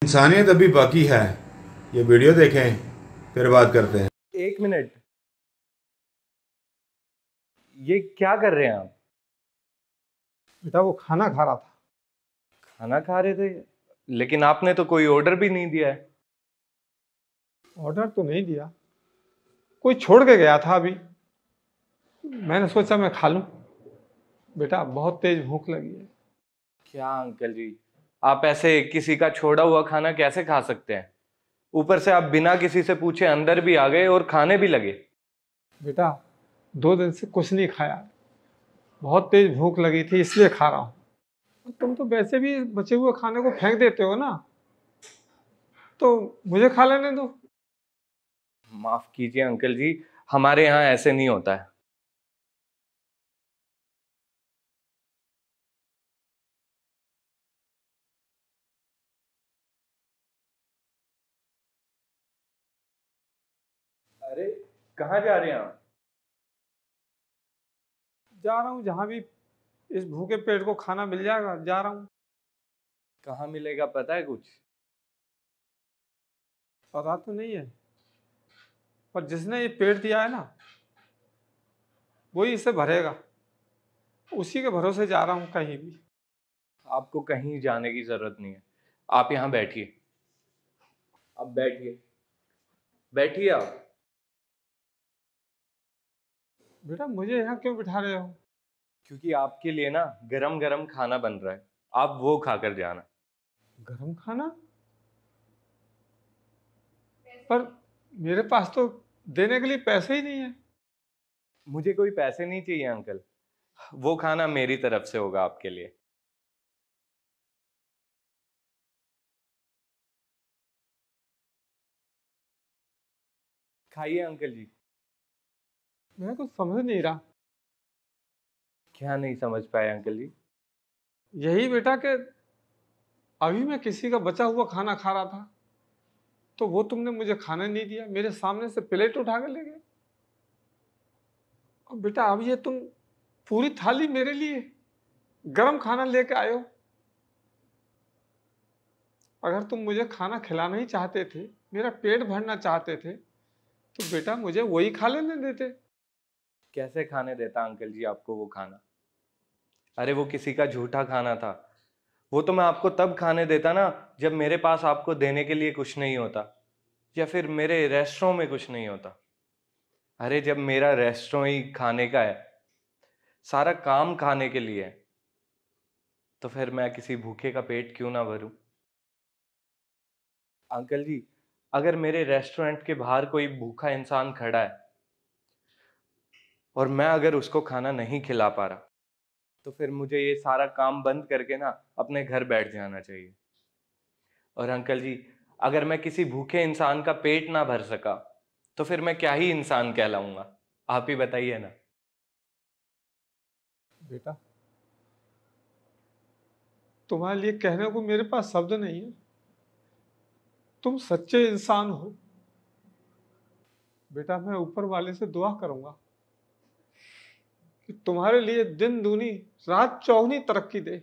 इंसानियत अभी बाकी है। ये वीडियो देखें फिर बात करते हैं। एक मिनट, ये क्या कर रहे हैं आप? बेटा वो खाना खा रहा था। खाना खा रहे थे? लेकिन आपने तो कोई ऑर्डर भी नहीं दिया है। ऑर्डर तो नहीं दिया, कोई छोड़ के गया था अभी, मैंने सोचा मैं खा लूं। बेटा बहुत तेज भूख लगी है। क्या अंकल जी, आप ऐसे किसी का छोड़ा हुआ खाना कैसे खा सकते हैं? ऊपर से आप बिना किसी से पूछे अंदर भी आ गए और खाने भी लगे। बेटा 2 दिन से कुछ नहीं खाया, बहुत तेज भूख लगी थी इसलिए खा रहा हूँ। तुम तो वैसे भी बचे हुए खाने को फेंक देते हो ना, तो मुझे खा लेने दो। माफ कीजिए अंकल जी, हमारे यहाँ ऐसे नहीं होता है। अरे कहाँ जा रहे हैं आप? जा रहा हूँ जहाँ भी इस भूखे पेट को खाना मिल जाएगा, जा रहा हूँ। कहाँ मिलेगा पता है कुछ? पता तो नहीं है, पर जिसने ये पेट दिया है ना वही इसे भरेगा, उसी के भरोसे जा रहा हूँ कहीं भी। आपको कहीं जाने की जरूरत नहीं है, आप यहाँ बैठिए। अब बैठिए, बैठिए आप। बेटा मुझे यहाँ क्यों बिठा रहे हो? क्योंकि आपके लिए ना गरम गरम खाना बन रहा है, आप वो खाकर जाना। गरम खाना? पर मेरे पास तो देने के लिए पैसे ही नहीं है। मुझे कोई पैसे नहीं चाहिए अंकल, वो खाना मेरी तरफ से होगा आपके लिए। खाइए अंकल जी। मैं कुछ समझ नहीं रहा। क्या नहीं समझ पाए अंकल जी? यही बेटा कि अभी मैं किसी का बचा हुआ खाना खा रहा था, तो वो तुमने मुझे खाने नहीं दिया, मेरे सामने से प्लेट उठा के ले गए। और बेटा अब ये तुम पूरी थाली मेरे लिए गरम खाना लेके आए हो। अगर तुम मुझे खाना खिलाना ही चाहते थे, मेरा पेट भरना चाहते थे, तो बेटा मुझे वही खा लेने देते। कैसे खाने देता अंकल जी आपको वो खाना? अरे वो किसी का झूठा खाना था। वो तो मैं आपको तब खाने देता ना जब मेरे पास आपको देने के लिए कुछ नहीं होता, या फिर मेरे रेस्टोरेंट में कुछ नहीं होता। अरे जब मेरा रेस्टोरेंट ही खाने का है, सारा काम खाने के लिए है, तो फिर मैं किसी भूखे का पेट क्यों ना भरूं? अंकल जी, अगर मेरे रेस्टोरेंट के बाहर कोई भूखा इंसान खड़ा है और मैं अगर उसको खाना नहीं खिला पा रहा, तो फिर मुझे ये सारा काम बंद करके ना अपने घर बैठ जाना चाहिए। और अंकल जी, अगर मैं किसी भूखे इंसान का पेट ना भर सका, तो फिर मैं क्या ही इंसान कहलाऊंगा? आप ही बताइए ना। बेटा तुम्हारे लिए कहने को मेरे पास शब्द नहीं है। तुम सच्चे इंसान हो। बेटा मैं ऊपर वाले से दुआ करूंगा कि तुम्हारे लिए दिन दूनी रात चौगुनी तरक्की दे,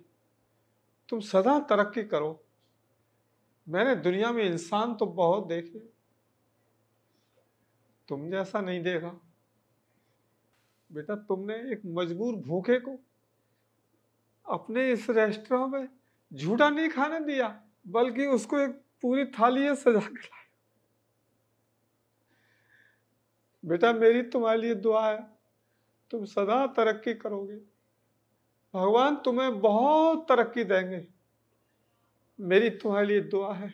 तुम सदा तरक्की करो। मैंने दुनिया में इंसान तो बहुत देखे, तुम जैसा नहीं देखा। बेटा तुमने एक मजबूर भूखे को अपने इस रेस्टोरेंट में झूठा नहीं खाने दिया, बल्कि उसको एक पूरी थाली है सजा के लाए। बेटा मेरी तुम्हारे लिए दुआ है, तुम सदा तरक्की करोगे, भगवान तुम्हें बहुत तरक्की देंगे। मेरी तुम्हारे लिए दुआ है।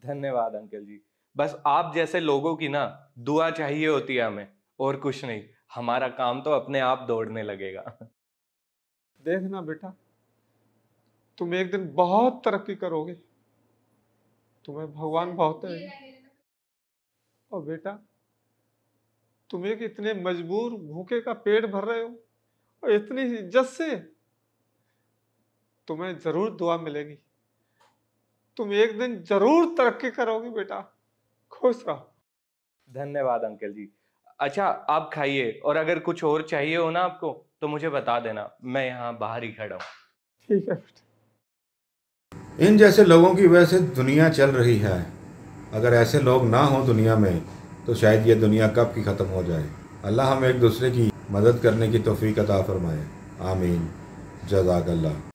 धन्यवाद अंकल जी। बस आप जैसे लोगों की ना दुआ चाहिए होती है हमें, और कुछ नहीं। हमारा काम तो अपने आप दौड़ने लगेगा। देखना बेटा, तुम एक दिन बहुत तरक्की करोगे, तुम्हें भगवान बहुत देंगे। और बेटा तुम एक इतने मजबूर भूखे का पेट भर रहे हो, और इतनी इज्जत से, तुम्हें जरूर दुआ मिलेगी। तुम एक दिन जरूर तरक्की करोगे बेटा, खुश रहो। धन्यवाद अंकल जी। अच्छा आप खाइए, और अगर कुछ और चाहिए हो ना आपको तो मुझे बता देना, मैं यहाँ बाहर ही खड़ा हूँ। ठीक है बेटा। इन जैसे लोगों की वजह से दुनिया चल रही है। अगर ऐसे लोग ना हों दुनिया में तो शायद ये दुनिया कब की ख़त्म हो जाए। अल्लाह हम एक दूसरे की मदद करने की तौफीक अता फरमाए। आमीन। जज़ाकल्लाह।